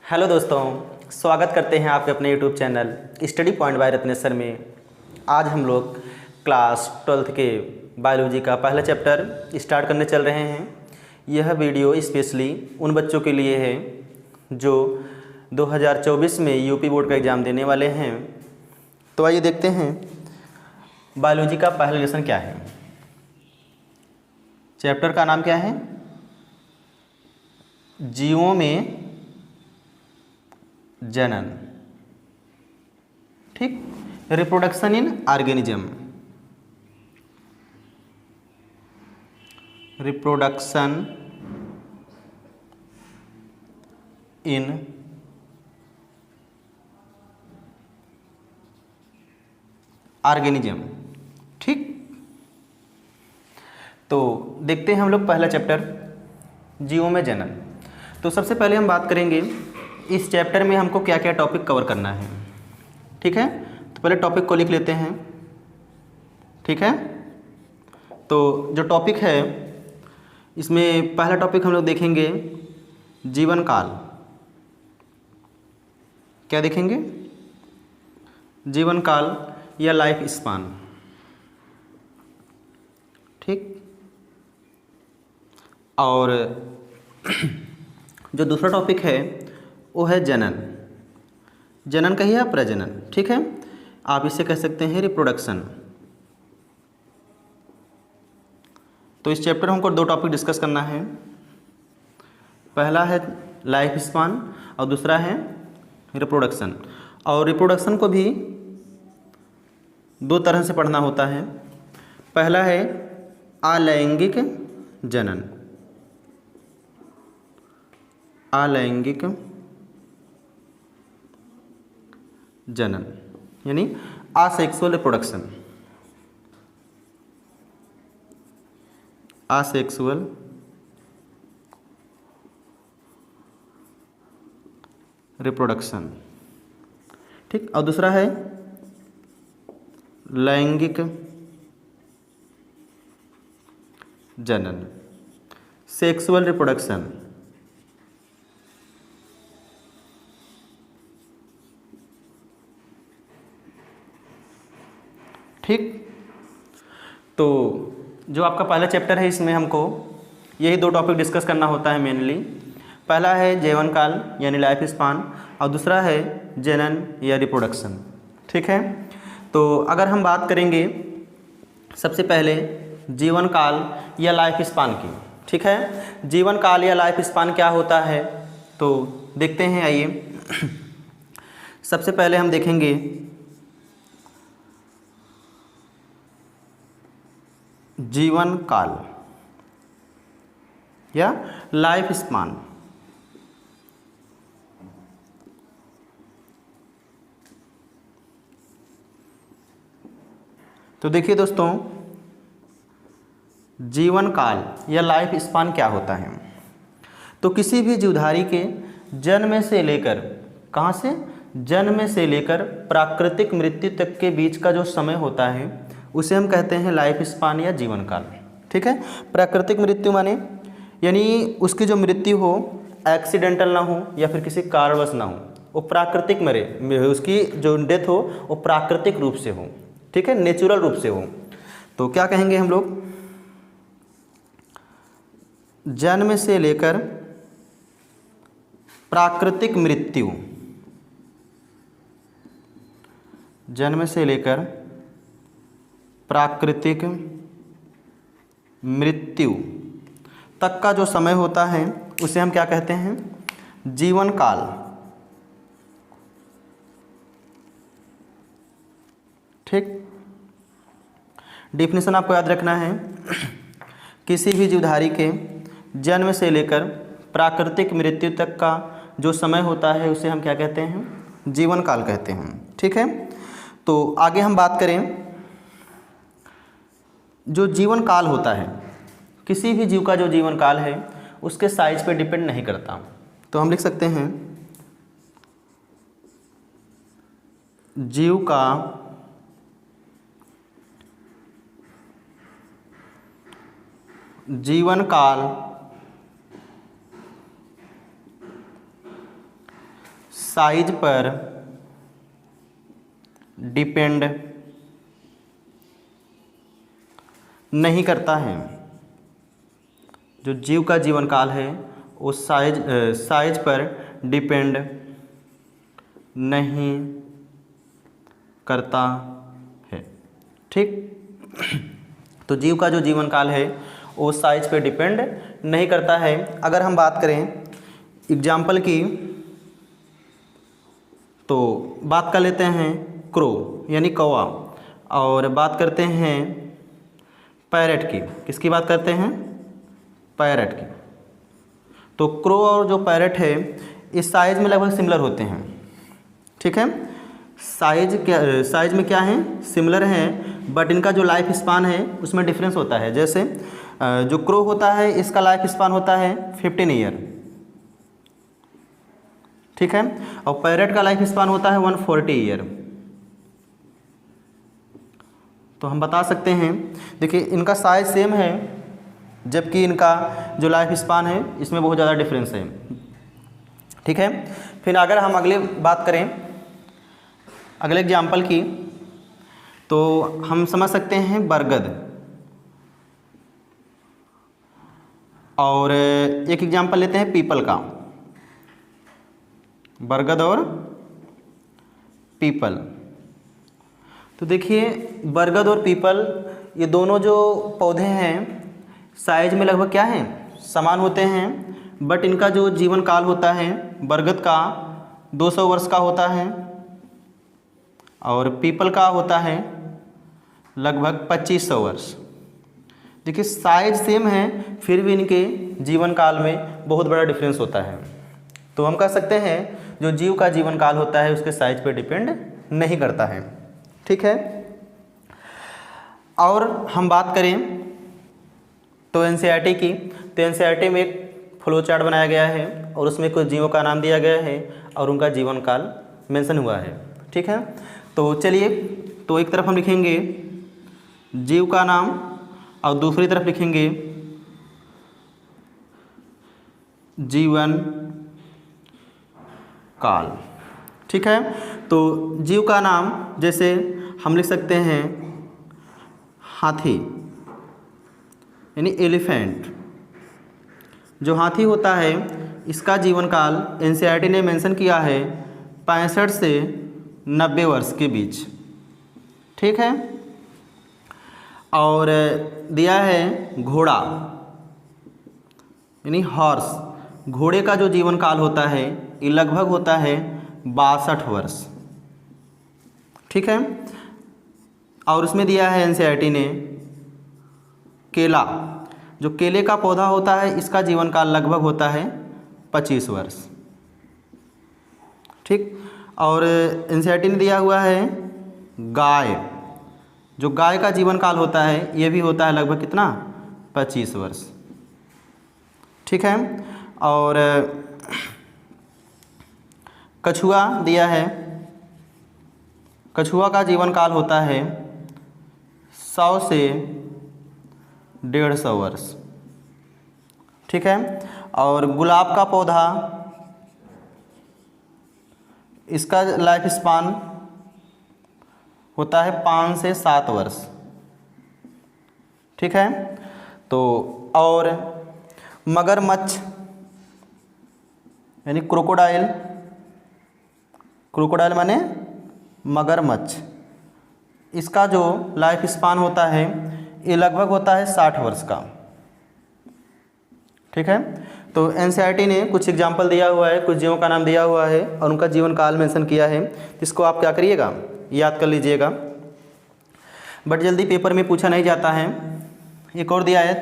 Hello दोस्तों, स्वागत करते हैं आपके अपने YouTube channel study point by Ratnesh sir में। आज हम लोग क्लास 12th के बायोलॉजी का पहला चैप्टर स्टार्ट करने चल रहे हैं। यह वीडियो स्पेशली उन बच्चों के लिए है जो 2024 में यूपी बोर्ड का एग्ज़ाम देने वाले हैं। तो आइए देखते हैं बायोलॉजी का पहला लेसन क्या है। चैप्टर का नाम क्या है? जीवों में जनन। ठीक, reproduction in organism. Reproduction in organism. ठीक, तो देखते हैं हम लोग पहला चैप्टर जीवों में जनन। तो सबसे पहले हम बात करेंगे इस चैप्टर में हमको क्या क्या टॉपिक कवर करना है। ठीक है, तो पहले टॉपिक को लिख लेते हैं। ठीक है, तो जो टॉपिक है इसमें पहला टॉपिक हम लोग देखेंगे जीवन काल। क्या देखेंगे? जीवन काल या लाइफ स्पान। ठीक, और जो दूसरा टॉपिक है वो है जनन। जनन कहिए या प्रजनन। ठीक है, आप इसे कह सकते हैं रिप्रोडक्शन। तो इस चैप्टर में हमको दो टॉपिक डिस्कस करना है। पहला है लाइफ स्पान और दूसरा है रिप्रोडक्शन। और रिप्रोडक्शन को भी दो तरह से पढ़ना होता है। पहला है अलैंगिक जनन। अलैंगिक जनन यानी असेक्सुअल रिप्रोडक्शन। Asexual reproduction. ठीक, और दूसरा है लैंगिक जनन, सेक्सुअल रिप्रोडक्शन। ठीक, तो जो आपका पहला चैप्टर है इसमें हमको यही दो टॉपिक डिस्कस करना होता है मेनली। पहला है जीवन काल यानी लाइफ स्पान और दूसरा है जनन या रिप्रोडक्शन। ठीक है, तो अगर हम बात करेंगे सबसे पहले जीवन काल या लाइफ स्पान की। ठीक है, जीवन काल या लाइफ स्पान क्या होता है तो देखते हैं। आइए सबसे पहले हम देखेंगे जीवन काल या लाइफ स्पान। तो देखिए दोस्तों, जीवन काल या लाइफ स्पान क्या होता है। तो किसी भी जीवधारी के जन्म से लेकर, कहाँ से? जन्म से लेकर प्राकृतिक मृत्यु तक के बीच का जो समय होता है उसे हम कहते हैं लाइफ स्पान या जीवन काल। ठीक है, प्राकृतिक मृत्यु माने यानी उसकी जो मृत्यु हो एक्सीडेंटल ना हो या फिर किसी कारणवश ना हो, वो प्राकृतिक मरे, उसकी जो डेथ हो वो प्राकृतिक रूप से हो। ठीक है, नेचुरल रूप से हो। तो क्या कहेंगे हम लोग? जन्म से लेकर प्राकृतिक मृत्यु, जन्म से लेकर प्राकृतिक मृत्यु तक का जो समय होता है उसे हम क्या कहते हैं? जीवन काल। ठीक, डेफिनेशन आपको याद रखना है। किसी भी जीवधारी के जन्म से लेकर प्राकृतिक मृत्यु तक का जो समय होता है उसे हम क्या कहते हैं? जीवन काल कहते हैं। ठीक है, तो आगे हम बात करें। जो जीवन काल होता है, किसी भी जीव का जो जीवन काल है उसके साइज पे डिपेंड नहीं करता। तो हम लिख सकते हैं जीव का जीवन काल साइज पर डिपेंड नहीं करता है। जो जीव का जीवन काल है वो साइज पर डिपेंड नहीं करता है। ठीक, तो जीव का जो जीवन काल है वो साइज पे डिपेंड नहीं करता है। अगर हम बात करें एग्जाम्पल की, तो बात कर लेते हैं क्रो यानी कौवा, और बात करते हैं पैरट की। किसकी बात करते हैं? पैरट की। तो क्रो और जो पैरट है इस साइज़ में लगभग सिमिलर होते हैं। ठीक है, साइज में क्या है? सिमिलर हैं, बट इनका जो लाइफ स्पान है उसमें डिफरेंस होता है। जैसे जो क्रो होता है इसका लाइफ स्पान होता है 15 ईयर। ठीक है, और पैरट का लाइफ स्पान होता है 140 ईयर। तो हम बता सकते हैं, देखिए इनका साइज सेम है जबकि इनका जो लाइफ स्पान है इसमें बहुत ज़्यादा डिफरेंस है। ठीक है, फिर अगर हम अगले बात करें अगले एग्जाम्पल की, तो हम समझ सकते हैं बरगद, और एक एग्जाम्पल लेते हैं पीपल का। बरगद और पीपल, तो देखिए बरगद और पीपल ये दोनों जो पौधे हैं साइज में लगभग क्या हैं? समान होते हैं, बट इनका जो जीवन काल होता है बरगद का 200 वर्ष का होता है और पीपल का होता है लगभग 2500 वर्ष। देखिए साइज सेम है फिर भी इनके जीवन काल में बहुत बड़ा डिफरेंस होता है। तो हम कह सकते हैं जो जीव का जीवन काल होता है उसके साइज पर डिपेंड नहीं करता है। ठीक है, और हम बात करें तो एनसीईआरटी की, तो एनसीईआरटी में एक फ्लो चार्ट बनाया गया है और उसमें कुछ जीवों का नाम दिया गया है और उनका जीवन काल मेंशन हुआ है। ठीक है, तो चलिए, तो एक तरफ हम लिखेंगे जीव का नाम और दूसरी तरफ लिखेंगे जीवन काल। ठीक है, तो जीव का नाम जैसे हम लिख सकते हैं हाथी यानी एलिफेंट। जो हाथी होता है इसका जीवन काल एनसीईआरटी ने मेंशन किया है 65 से 90 वर्ष के बीच। ठीक है, और दिया है घोड़ा यानी हॉर्स। घोड़े का जो जीवन काल होता है ये लगभग होता है 62 वर्ष। ठीक है, और उसमें दिया है एनसीईआरटी ने केला। जो केले का पौधा होता है इसका जीवन काल लगभग होता है 25 वर्ष। ठीक, और एनसीईआरटी ने दिया हुआ है गाय। जो गाय का जीवन काल होता है ये भी होता है लगभग कितना? 25 वर्ष। ठीक है, और कछुआ दिया है। कछुआ का जीवन काल होता है 100 से 150 वर्ष। ठीक है, और गुलाब का पौधा इसका लाइफ स्पान होता है 5 से 7 वर्ष। ठीक है, तो और मगरमच्छ यानी क्रोकोडाइल, क्रोकोडाइल माने मगरमच्छ, इसका जो लाइफ स्पान होता है ये लगभग होता है 60 वर्ष का। ठीक है, तो एनसीईआरटी ने कुछ एग्जाम्पल दिया हुआ है, कुछ जीवों का नाम दिया हुआ है और उनका जीवन काल मेंशन किया है। इसको आप क्या करिएगा? याद कर लीजिएगा, बट जल्दी पेपर में पूछा नहीं जाता है। एक और दिया है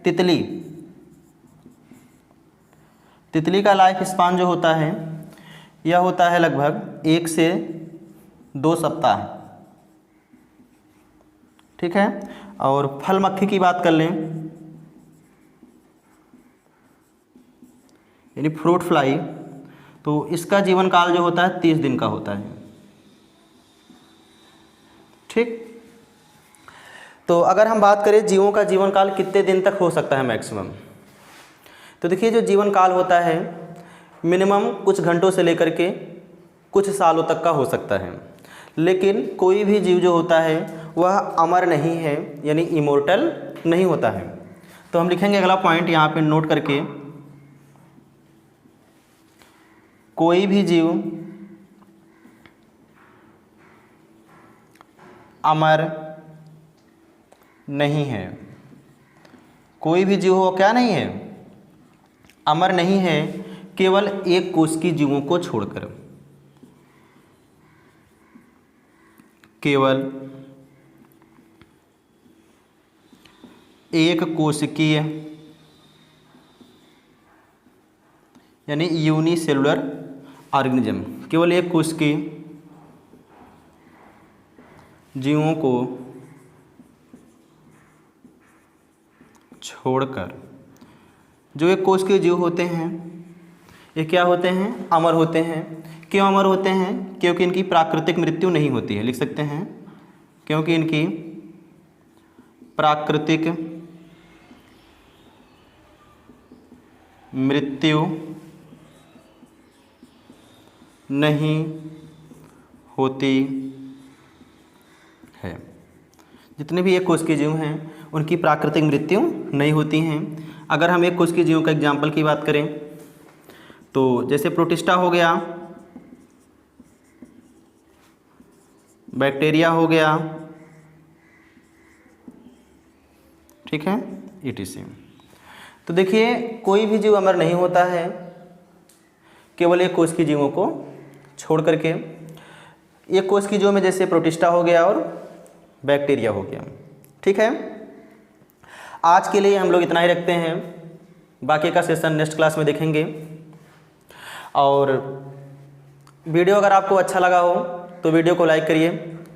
तितली। तितली का लाइफ स्पान जो होता है यह होता है लगभग 1 से 2 सप्ताह। ठीक है, और फल मक्खी की बात कर लें यानी फ्रूट फ्लाई, तो इसका जीवन काल जो होता है 30 दिन का होता है। ठीक, तो अगर हम बात करें जीवों का जीवन काल कितने दिन तक हो सकता है मैक्सिमम, तो देखिए जो जीवन काल होता है मिनिमम कुछ घंटों से लेकर के कुछ सालों तक का हो सकता है, लेकिन कोई भी जीव जो होता है वह अमर नहीं है, यानी इमोर्टल नहीं होता है। तो हम लिखेंगे अगला पॉइंट यहाँ पे नोट करके, कोई भी जीव अमर नहीं है। कोई भी जीव हो क्या नहीं है, अमर नहीं है, केवल एक कोश की जीवों को छोड़कर। केवल एक कोशिकीय यानी यूनिसेलुलर ऑर्गेनिज्म, केवल एक कोश के जीवों को छोड़कर, जो एक कोश के जीव होते हैं ये क्या होते हैं, अमर होते हैं। क्यों अमर होते हैं? क्योंकि इनकी प्राकृतिक मृत्यु नहीं होती है। लिख सकते हैं, क्योंकि इनकी प्राकृतिक मृत्यु नहीं होती है। जितने भी एक कोश के जीव हैं उनकी प्राकृतिक मृत्यु नहीं होती हैं। अगर हम एक कोश के जीवों का एग्जाम्पल की बात करें तो जैसे प्रोटिस्टा हो गया, बैक्टीरिया हो गया, ठीक है, ETC। तो देखिए कोई भी जीव अमर नहीं होता है, केवल एक कोश की जीवों को छोड़ करके। एक कोश की जीवों में जैसे प्रोटिस्टा हो गया और बैक्टीरिया हो गया, ठीक है। आज के लिए हम लोग इतना ही रखते हैं, बाकी का सेशन नेक्स्ट क्लास में देखेंगे। और वीडियो अगर आपको अच्छा लगा हो तो वीडियो को लाइक करिए,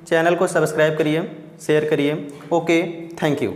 चैनल को सब्सक्राइब करिए, शेयर करिए। Okay, thank you.